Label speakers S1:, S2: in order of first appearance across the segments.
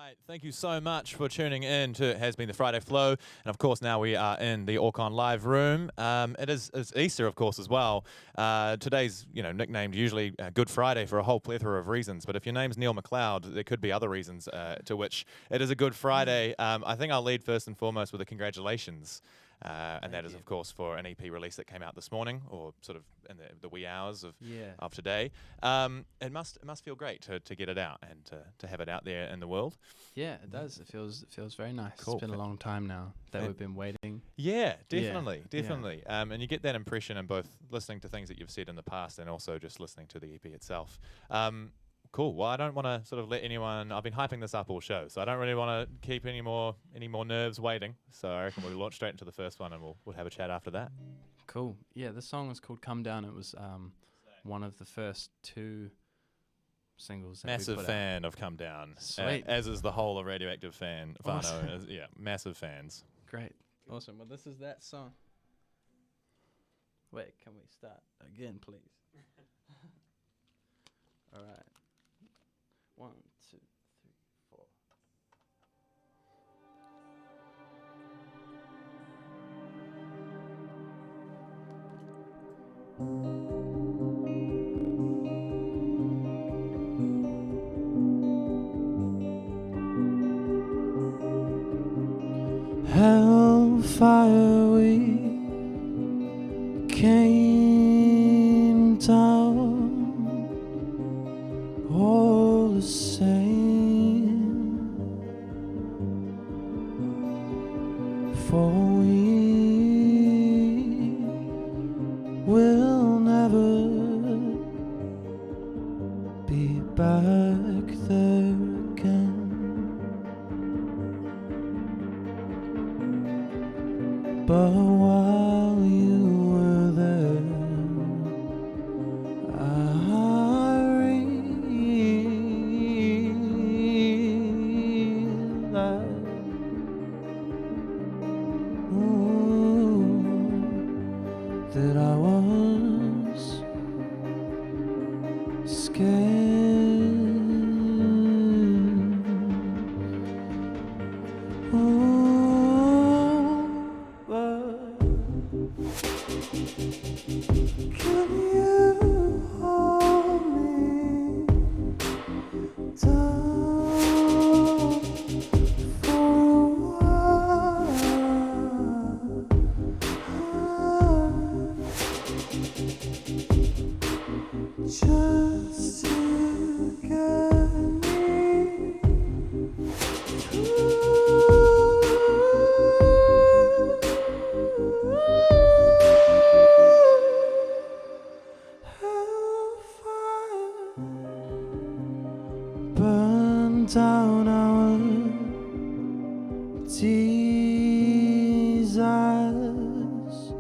S1: right, thank you so much for tuning in to It Has Been the Friday Flow. And of course, now we are in the Orcon live room. It's Easter, of course, as well. Today's, nicknamed usually Good Friday for a whole plethora of reasons. But if your name's Neil Macleod, there could be other reasons to which it is a Good Friday. I think I'll lead first and foremost with a congratulations. And that is, of course, for an EP release that came out this morning, or sort of in the wee hours of today. It must feel great to get it out and to have it out there in the world.
S2: Yeah, it does. It feels very nice.
S1: Cool.
S2: It's been a long time now that we've been waiting.
S1: Yeah, definitely.
S2: Yeah.
S1: And you get that impression in both listening to things that you've said in the past and also just listening to the EP itself. Cool. Well, I don't want to sort of let anyone. I've been hyping this up all show, so I don't really want to keep any more nerves waiting. So I reckon we'll launch straight into the first one, and we'll have a chat after that.
S2: Cool. Yeah, this song is called "Come Down." It was one of the first two singles.
S1: Massive fan of "Come Down,"
S2: Sweet.
S1: As is the whole of Radioactive fan.
S2: Awesome.
S1: Whānau. Yeah, massive fans.
S2: Great. Awesome. Well, this is that song. Wait, can we start again, please? All right. 1, 2, 3, 4. Hellfire, we came down all the same, for we will never be back there again. But while you were there, I realized that I was scared. Can you hold me down for a while? Just to get me burn down our desires,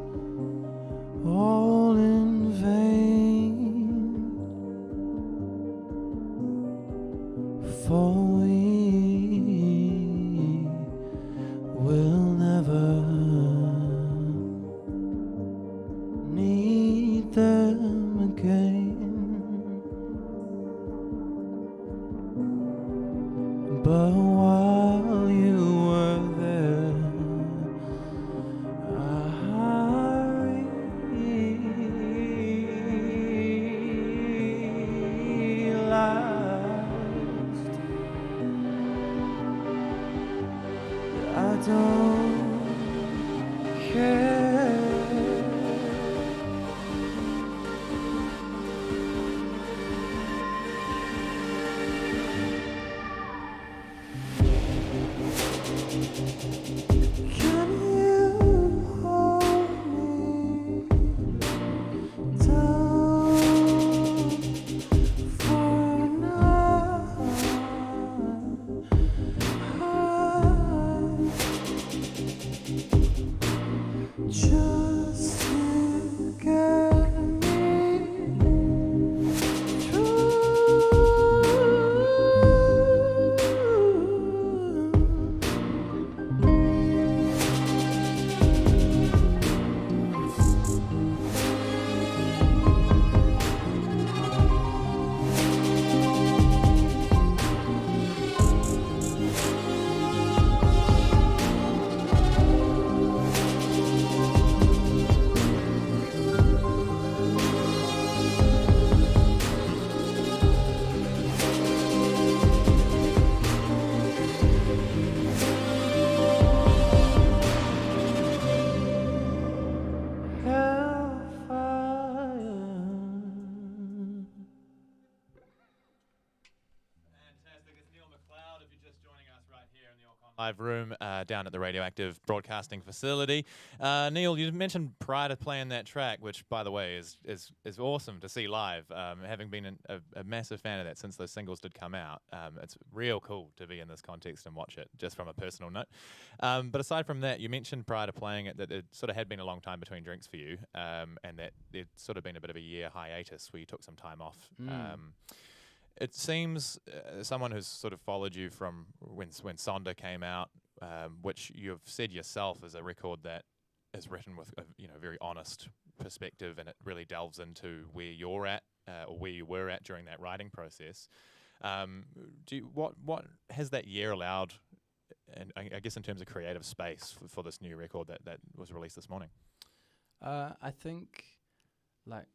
S2: all in vain, for we will never need them again. But while you were there, I realized that I don't care.
S1: live room down at the Radioactive Broadcasting Facility. Neil, you mentioned prior to playing that track, which, by the way, is awesome to see live. Having been a massive fan of that since those singles did come out, it's real cool to be in this context and watch it, just from a personal note. But aside from that, you mentioned prior to playing it that it sort of had been a long time between drinks for you, and that there'd sort of been a bit of a year hiatus where you took some time off. It seems someone who's sort of followed you from when Sonder came out, which you've said yourself is a record that is written with a very honest perspective, and it really delves into where you're at or where you were at during that writing process. What has that year allowed, and I guess in terms of creative space for this new record that was released this morning?
S2: I think, like,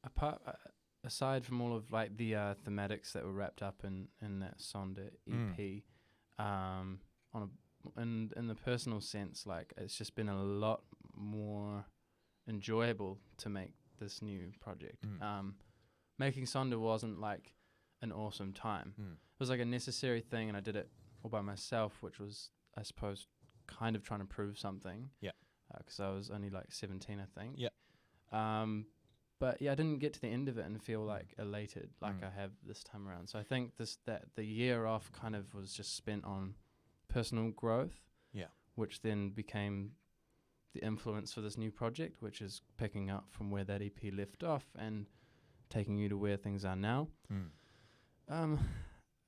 S2: aside from all of like the thematics that were wrapped up in that Sonder EP, in the personal sense, like, it's just been a lot more enjoyable to make this new project. Making Sonder wasn't like an awesome time. It was like a necessary thing, and I did it all by myself, which was, I suppose, kind of trying to prove something. Yeah. Because I was only like 17, I think. Yeah. But yeah, I didn't get to the end of it and feel like elated like I have this time around. So I think that the year off kind of was just spent on personal growth. Yeah. Which then became the influence for this new project, which is picking up from where that EP left off and taking you to where things are now.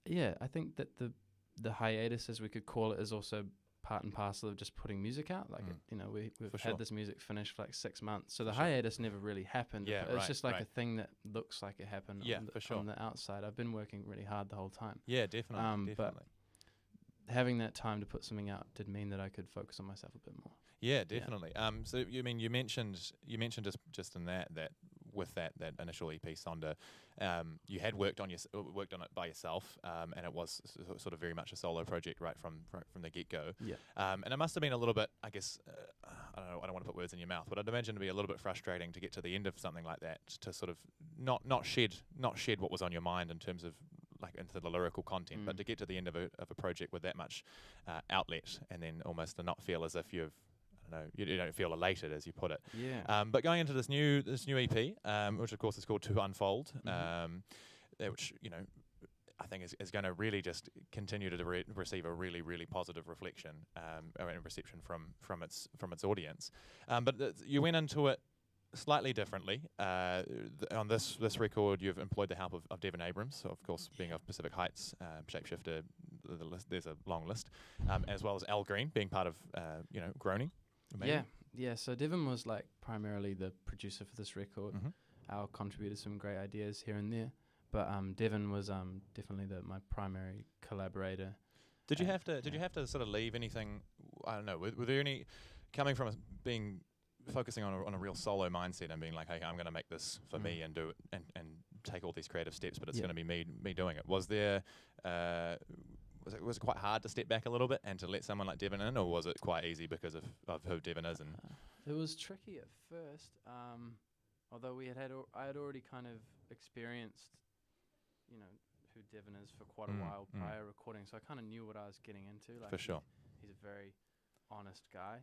S2: Yeah, I think that the hiatus, as we could call it, is also part and parcel of just putting music out. Like, we've had this music finished for like 6 months. So the hiatus never really happened. Yeah, it's just like a thing that looks like it happened on the outside. I've been working really hard the whole time. Yeah, definitely. But having that time to put something out did mean that I could focus on myself a bit more. Yeah, definitely. So you mentioned just in that with that initial EP Sonder, you had worked on it by yourself, and it was sort of very much a solo project right from the get-go. Yeah. And it must have been a little bit, I guess, I don't know, I don't want to put words in your mouth, but I'd imagine to be a little bit frustrating to get to the end of something like that, to sort of not shed what was on your mind in terms of like into the lyrical content, but to get to the end of a project with that much outlet, and then almost to not feel as if you don't feel elated, as you put it. Yeah. But going into this new EP, which of course is called To Unfold, which I think is going to really just continue to receive a really, really positive reflection and reception from its audience. But you went into it slightly differently. On this record, you've employed the help of Devin Abrams, so of course, being of Pacific Heights, Shapeshifter, there's a long list, as well as Al Green being part of Groaning. Maybe. Yeah. So Devin was like primarily the producer for this record. Al contributed some great ideas here and there, but Devin was definitely my primary collaborator. Did you have to sort of leave anything? I don't know. Were there any coming from focusing on a real solo mindset and being like, hey, I'm going to make this for me and do it and take all these creative steps, but it's going to be me doing it. Was there? Was it quite hard to step back a little bit and to let someone like Devin in, or was it quite easy because of who Devin is? And it was tricky at first, although I had already kind of experienced, who Devin is for quite a while prior recording, so I kind of knew what I was getting into. Like, for sure, he's a very honest guy,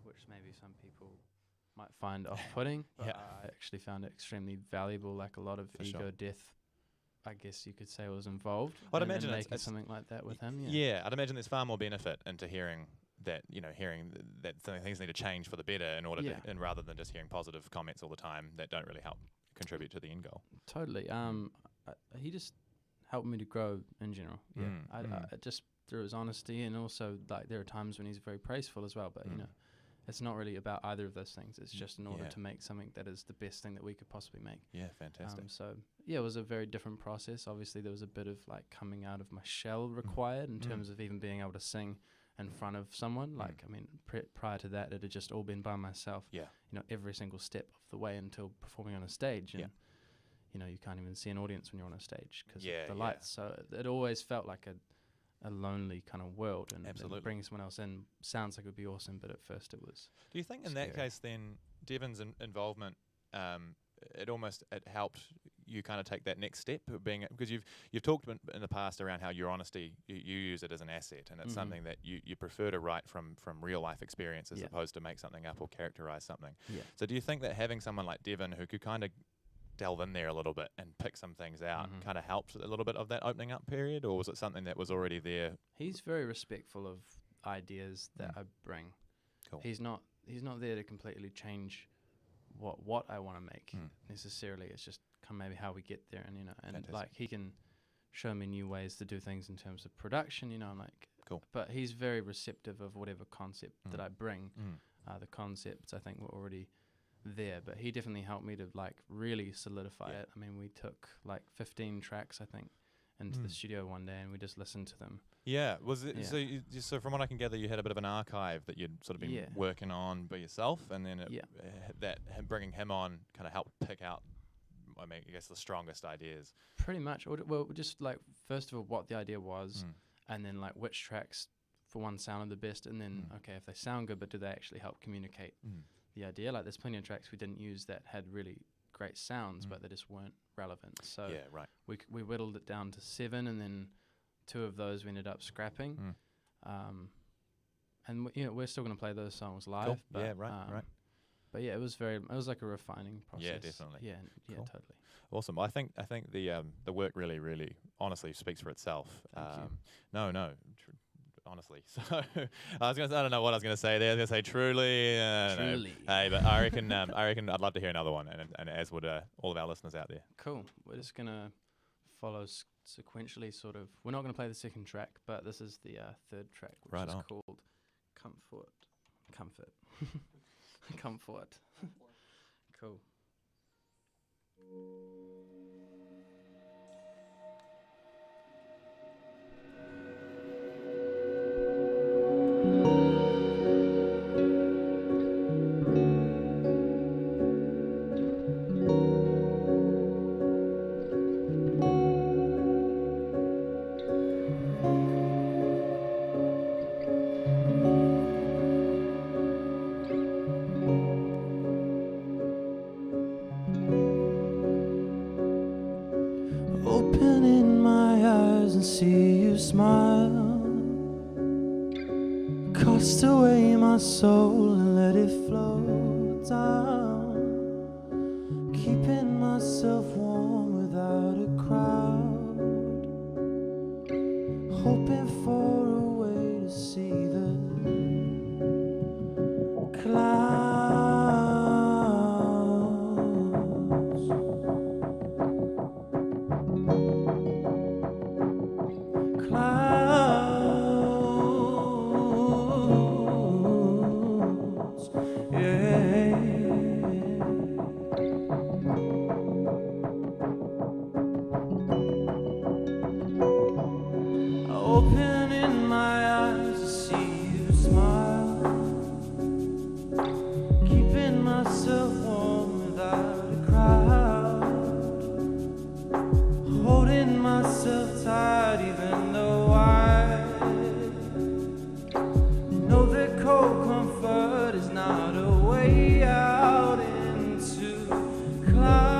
S2: which maybe some people might find off-putting, but I actually found it extremely valuable. Like, a lot of ego death, I guess you could say, was involved. I'd imagine making something like that with him. Yeah, I'd imagine there's far more benefit into hearing that things need to change for the better in order to, and rather than just hearing positive comments all the time that don't really help contribute to the end goal. Totally. He just helped me to grow in general. Yeah, I just through his honesty, and also like there are times when he's very praiseful as well. But it's not really about either of those things. It's just in order to make something that is the best thing that we could possibly make. Yeah, fantastic. So yeah, it was a very different process. Obviously, there was a bit of like coming out of my shell required in terms of even being able to sing in front of someone. Like, I mean, prior to that, it had just all been by myself. Yeah. Every single step of the way until performing on a stage. And, you can't even see an audience when you're on a stage because of the lights. So it always felt like a lonely kind of world, and bringing someone else in sounds like it would be awesome, but at first it was. Do you think in that case then Devin's involvement it helped
S1: you kind of take that next step of being, because you've talked in the past around how your honesty, you use it as an asset, and it's something that you prefer to write from real life experience as opposed to make something up or characterize something. So do you think that having someone like Devon who could kind of delve in there a little bit and pick some things out kind of helped a little bit of that opening up period, or was it something that was already there?
S2: He's very respectful of ideas that I bring.
S1: Cool.
S2: He's not there to completely change what I want to make necessarily. It's just maybe how we get there, and
S1: Fantastic.
S2: Like he can show me new ways to do things in terms of production, I'm like,
S1: cool.
S2: But he's very receptive of whatever concept that I bring. The concepts I think were already there, but he definitely helped me to like really solidify it. I mean, we took like 15 tracks I think into the studio one day, and we just listened to them. Yeah,
S1: was it? Yeah. So from what I can gather, you had a bit of an archive that you'd sort of been working on by yourself, and then bringing him on kind of helped pick out, I mean, I guess the strongest ideas.
S2: Pretty much. Well, just like first of all, what the idea was, and then like which tracks for one sounded the best, and then okay, if they sound good, but do they actually help communicate the idea? Like, there's plenty of tracks we didn't use that had really great sounds, but they just weren't relevant. So we whittled it down to 7, and then 2 of those we ended up scrapping. And we're still going to play those songs live.
S1: Cool.
S2: But,
S1: right.
S2: But yeah, it was like a refining process.
S1: Yeah, definitely.
S2: Yeah,
S1: cool.
S2: Totally.
S1: Awesome. I think the work really, really honestly speaks for itself.
S2: Thank you.
S1: No. Honestly, so I don't know what I was gonna say there. I was gonna say truly.
S2: Truly.
S1: No. Hey, but I reckon I'd love to hear another one, and as would all of our listeners out there.
S2: Cool. We're just gonna follow sequentially, sort of. We're not gonna play the second track, but this is the third track, which is called Comfort. Comfort. Cool.
S3: Opening my eyes and see you smile, cast away my soul and let it flow down, keeping myself warm without a crowd, hoping for a way to see the clouds. Opening my eyes to see you smile, keeping myself warm without a crowd, holding myself tight even though I know that cold comfort is not a way out into clouds.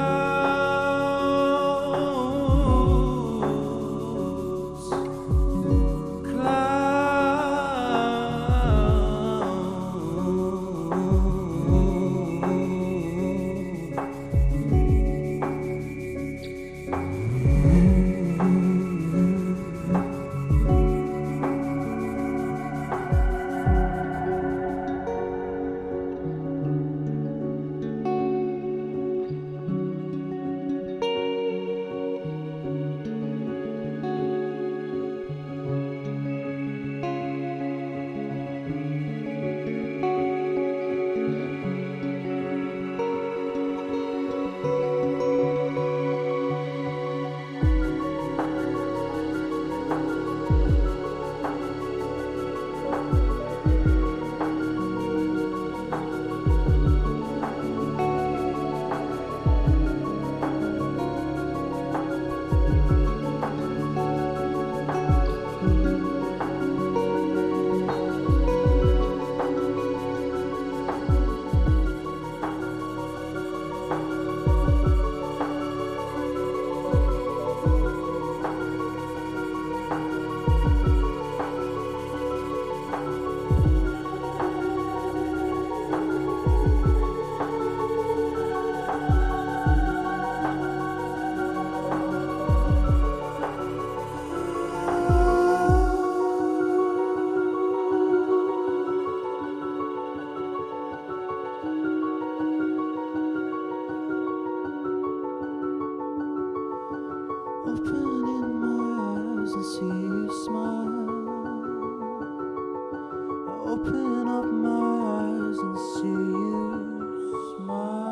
S3: open up my eyes and see you smile.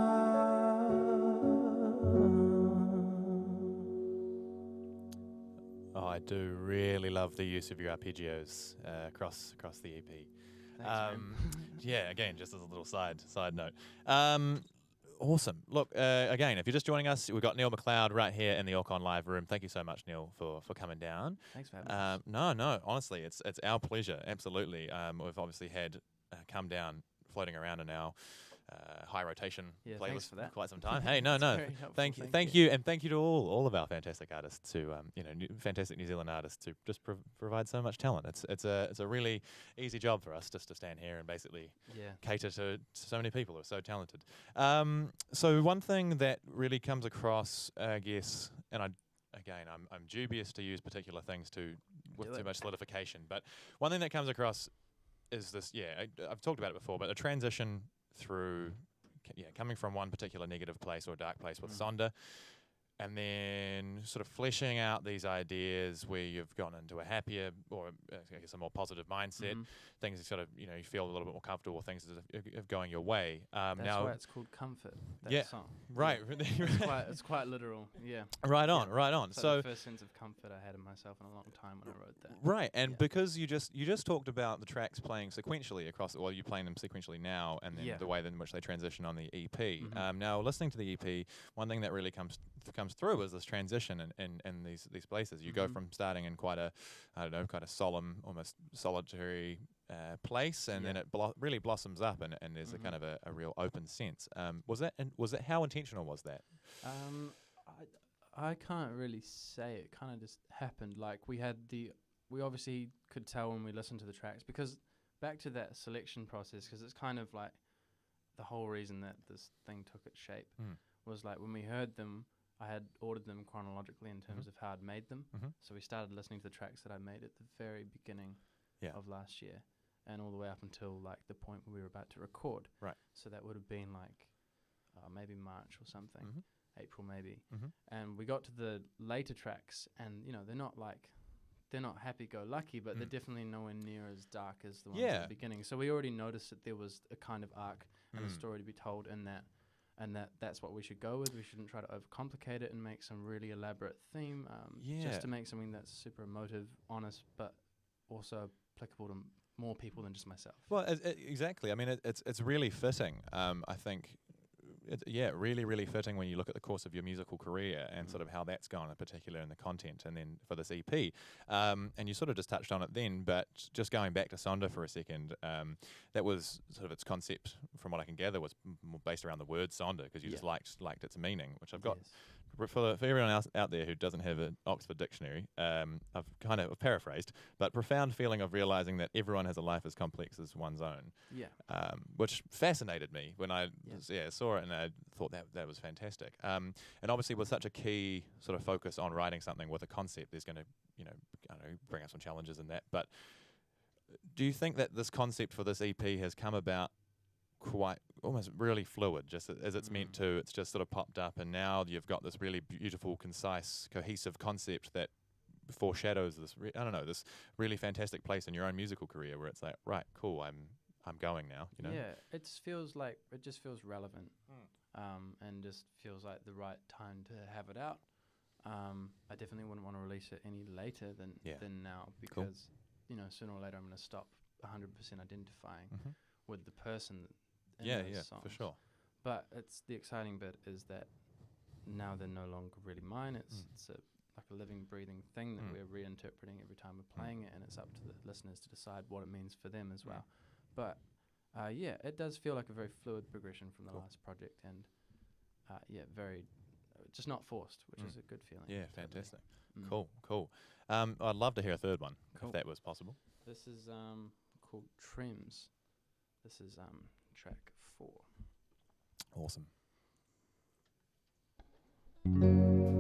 S1: Oh, I do really love the use of your arpeggios across the EP.
S2: Thanks,
S1: Yeah, again, just as a little side note. Awesome. Look, again, if you're just joining us, we've got Neil Macleod right here in the Orcon live room. Thank you so much, Neil, for coming down.
S2: Thanks for having us.
S1: No, honestly, it's our pleasure. Absolutely. We've obviously had Come Down floating around in our high rotation playlist for quite some time. Hey, no. Thank you, and thank you to all of our fantastic artists, who fantastic New Zealand artists, who just provide so much talent. It's a really easy job for us just to stand here and basically cater to so many people who are so talented. So one thing that really comes across, I guess, and I'm dubious to use particular things with too much solidification, but one thing that comes across is this. I've talked about it before, but a transition through coming from one particular negative place or dark place with Sonder, and then sort of fleshing out these ideas where you've gone into a happier, or I guess a more positive mindset. Things sort of, you feel a little bit more comfortable, things are going your way.
S2: That's why it's called Comfort, that song.
S1: Right.
S2: It's quite literal,
S1: Right on.
S2: It's like the first sense of comfort I had in myself in a long time when I wrote that.
S1: Right, and because you just talked about the tracks playing sequentially across, well, you're playing them sequentially now, and then the way in which they transition on the EP. Now, listening to the EP, one thing that really comes through is this transition in these places. You go from starting in quite a solemn, almost solitary place, and then it really blossoms up, and there's a kind of a real open sense. Was that how intentional was that?
S2: I can't really say. It kind of just happened. Like we obviously could tell when we listened to the tracks, because back to that selection process, because it's kind of like the whole reason that this thing took its shape was like when we heard them, I had ordered them chronologically in terms of how I'd made them. So we started listening to the tracks that I made at the very beginning of last year, and all the way up until like the point where we were about to record. Right. So that would have been like maybe March or something, April maybe. And we got to the later tracks, and they're not happy-go-lucky, but they're definitely nowhere near as dark as the ones at the beginning. So we already noticed that there was a kind of arc and a story to be told in that. And that's what we should go with. We shouldn't try to overcomplicate it and make some really elaborate theme. Just to make something that's super emotive, honest, but also applicable to more people than just myself.
S1: Well, exactly. I mean, it's really fitting. I think, really, really fitting when you look at the course of your musical career and sort of how that's gone, in particular in the content, and then for this EP. And you sort of just touched on it then, but just going back to Sonder for a second, that was sort of its concept, from what I can gather, was more based around the word Sonder, because you just liked its meaning, which I've got. For everyone else out there who doesn't have an Oxford dictionary, I've kind of paraphrased, but profound feeling of realizing that everyone has a life as complex as one's own. Which fascinated me when I saw it, and I thought that was fantastic. And obviously, with such a key sort of focus on writing something with a concept, there's going to bring up some challenges in that. But do you think that this concept for this EP has come about quite almost really fluid, just as it's meant to? It's just sort of popped up, and now you've got this really beautiful, concise, cohesive concept that foreshadows this this really fantastic place in your own musical career, where it's like, right, cool, I'm going now,
S2: it just feels relevant, and just feels like the right time to have it out. I definitely wouldn't want to release it any later than now, because sooner or later I'm going to stop 100% identifying with the person in those songs.
S1: For sure.
S2: But it's the exciting bit is that now they're no longer really mine. It's like a living, breathing thing that we're reinterpreting every time we're playing it, and it's up to the listeners to decide what it means for them as well. But it does feel like a very fluid progression from the last project, and very just not forced, which is a good feeling.
S1: Yeah, fantastic. Cool. I'd love to hear a third one, if that was possible.
S2: This is called Trims. This is track 4.
S1: Awesome.
S3: Open up.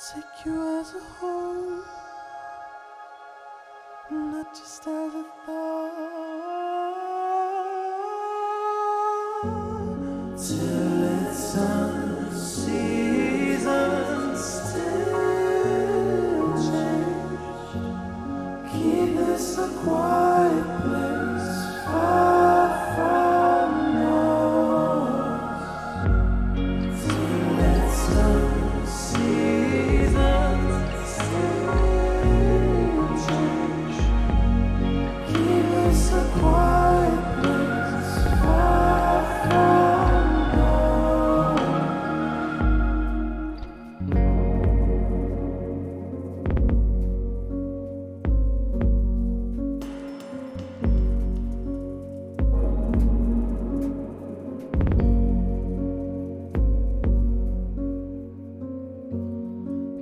S3: take you as a whole, not just as a thought, till it's done. Seasons still change. Keep this a quiet place, far from noise, till it's done. Seasons still change. Keep this a quiet place, far from noise.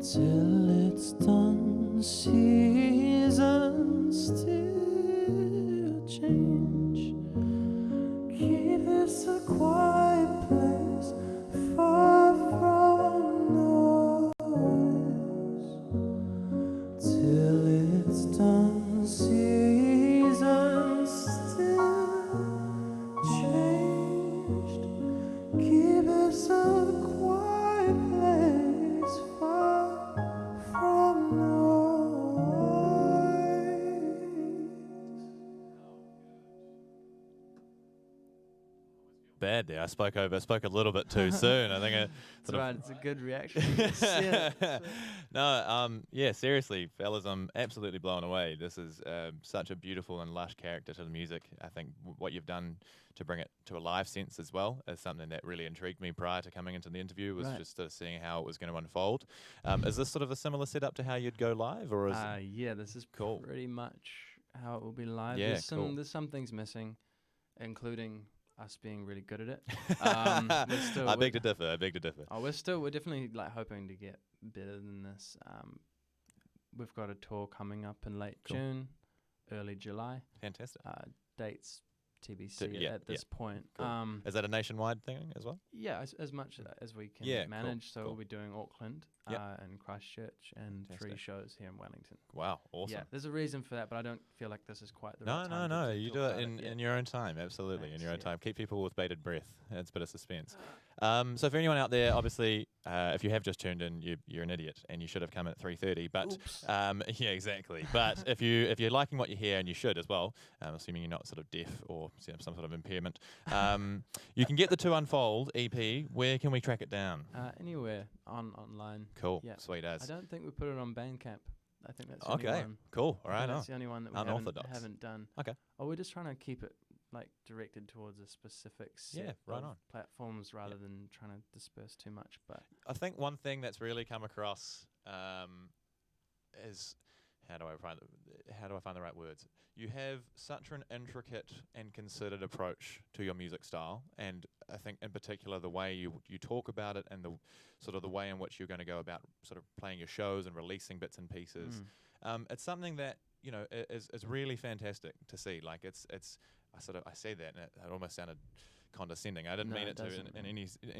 S3: Till it's done, seasons still change. Keep this a quiet place, far from noise. Till it's done, seasons still changed. Keep this a quiet place, far from noise.
S1: Bad there. I spoke a little bit too soon. I think
S2: That's right. It's a good reaction.
S1: Yeah, seriously, fellas, I'm absolutely blown away. This is such a beautiful and lush character to the music. I think what you've done to bring it to a live sense as well is something that really intrigued me prior to coming into the interview, was just seeing how it was going to unfold. Is this sort of a similar setup to how you'd go live, or is
S2: yeah, this is
S1: cool?
S2: Pretty much how it will be live.
S1: Yeah,
S2: There's some things missing, including us being really good at it.
S1: I beg to differ.
S2: Oh, we're definitely like hoping to get better than this. We've got a tour coming up in late June, early July.
S1: Fantastic.
S2: Dates TBC at this point.
S1: Cool. Is that a nationwide thing as well?
S2: Yeah, as much as we can manage. So
S1: cool.
S2: we'll be doing Auckland and Christchurch and
S1: Fantastic.
S2: 3 shows here in Wellington.
S1: Wow, awesome.
S2: Yeah, there's a reason for that, but I don't feel like this is quite the right
S1: No,
S2: time.
S1: no.
S2: To
S1: You
S2: talk
S1: do
S2: about
S1: it in your own time, absolutely.
S2: Thanks,
S1: In your own
S2: yeah.
S1: time. Keep people with bated breath. It's a bit of suspense. So for anyone out there, obviously, if you have just tuned in, you're an idiot, and you should have come at 3:30. But yeah, exactly. But if you're liking what you hear, and you should as well, assuming you're not sort of deaf or some sort of impairment, you can get the To Unfold EP. Where can we track it down?
S2: Anywhere online.
S1: Cool,
S2: Yeah.
S1: sweet as.
S2: I don't think we put it on Bandcamp. I think that's the only
S1: Okay,
S2: one.
S1: cool. All
S2: I
S1: right,
S2: think that's the only one that we haven't done.
S1: Okay.
S2: Oh, we're just trying to keep it like directed towards a specific set
S1: right
S2: of
S1: on.
S2: platforms rather than trying to disperse too much. But
S1: I think one thing that's really come across is how do I find the right words? You have such an intricate and considered approach to your music style, and I think in particular the way you talk about it, and the sort of the way in which you're going to go about sort of playing your shows and releasing bits and pieces. It's something that is really fantastic to see. Like it's I say that and it almost sounded condescending. I didn't mean it to in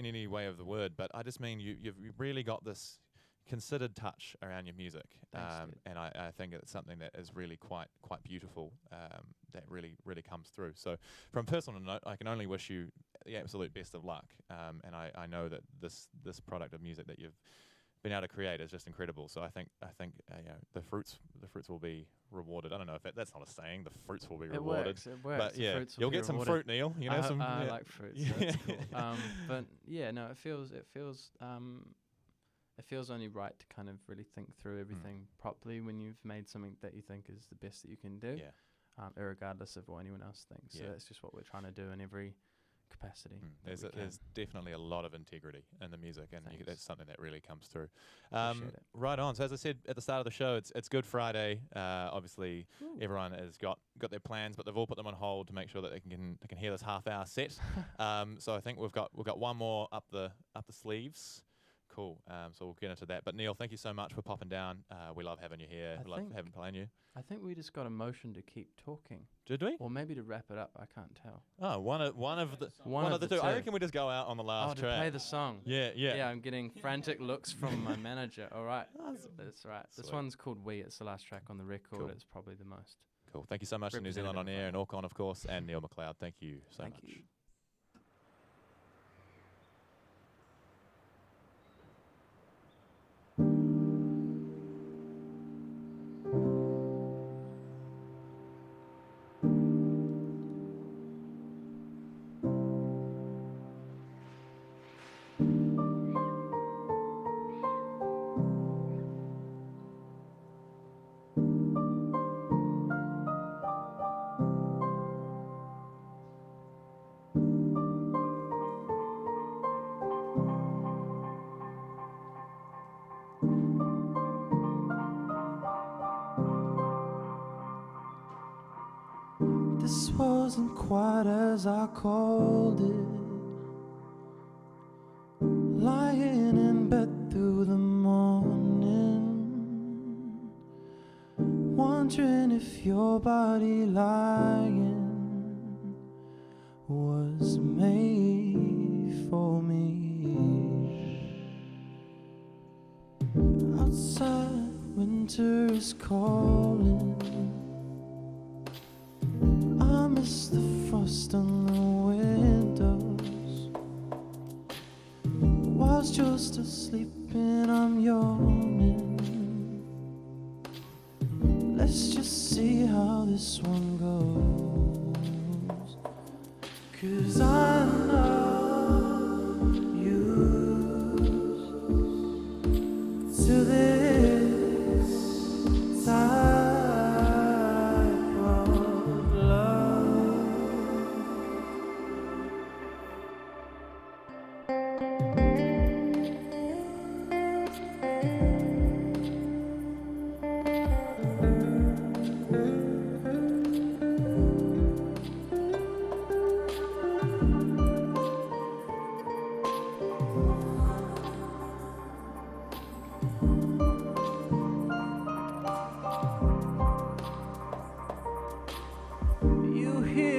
S1: any way of the word, but I just mean you've really got this considered touch around your music, and I think it's something that is really quite beautiful, that really comes through. So from a personal note, I can only wish you the absolute best of luck, and I know that this product of music that you've been able to create is just incredible. So I think the fruits will be rewarded. I don't know if that's not a saying. The fruits will be rewarded.
S2: It works.
S1: But yeah, you'll get some fruit, Neil. You know,
S2: I like fruits. So that's cool. But yeah, no, it feels only right to kind of really think through everything properly when you've made something that you think is the best that you can do, irregardless of what anyone else thinks. So that's just what we're trying to do in every capacity.
S1: There's definitely a lot of integrity in the music, and that's something that really comes through.
S2: Appreciate it.
S1: Right on. So as I said at the start of the show, it's Good Friday. Obviously, everyone has got their plans, but they've all put them on hold to make sure that they can hear this half-hour set. So I think we've got one more up the sleeves. Cool. So we'll get into that. But Neil, thank you so much for popping down. We love having you here. We love having playing you.
S2: I think we just got a motion to keep talking.
S1: Did we?
S2: Or maybe to wrap it up. I can't tell.
S1: Oh, one of the two. I reckon we just go out on the last track.
S2: To play the song.
S1: Yeah.
S2: Yeah, I'm getting frantic looks from my manager. All right. That's right.
S1: Sweet.
S2: This one's called We. It's the last track on the record.
S1: Cool.
S2: It's probably the most.
S1: Cool. Thank you so much to New Zealand On Air and Orcon, of course, and Neil Macleod. Thank you so much.
S2: Thank you.
S3: This wasn't quite as I called it. Lying in bed through the morning, wondering if your body lying was made for me. Outside, winter is calling. I miss the frost on the windows. Whilst you're still sleeping, I'm yawning. Let's just see how this one goes. 'Cause I know you to this time.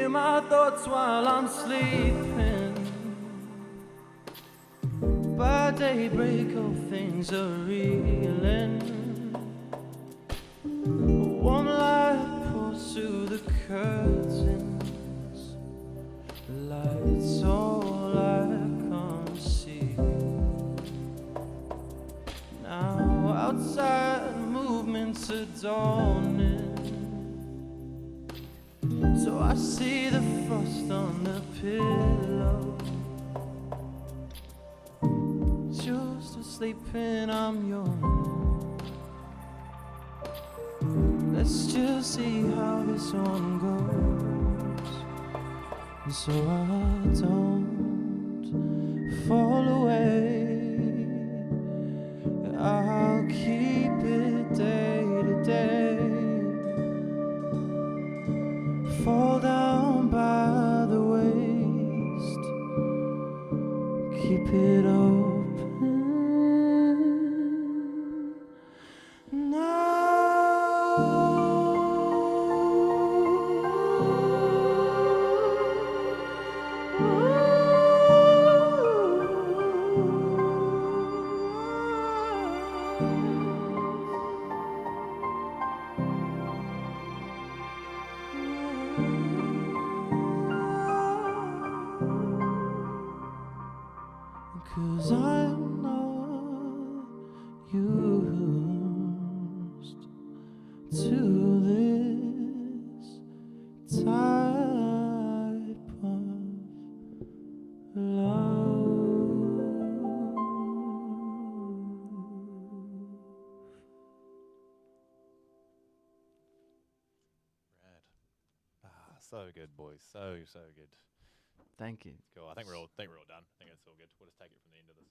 S3: My thoughts while I'm sleeping. By daybreak, all things are reeling. Warm light pours through the curtains. Light's all I can see. Now outside, movements are dawning. So I see the frost on the pillow. You're still sleeping, I'm yawning. Let's just see how this one goes. And so I don't fall away. I'll keep it day to day. Fall down by the waist, keep it open now. Cause I'm not used to this type of love.
S1: Rad. So good, boys. So good.
S2: Thank you.
S1: Cool. I think we're all done. I think it's all good. We'll just take it from the end of this.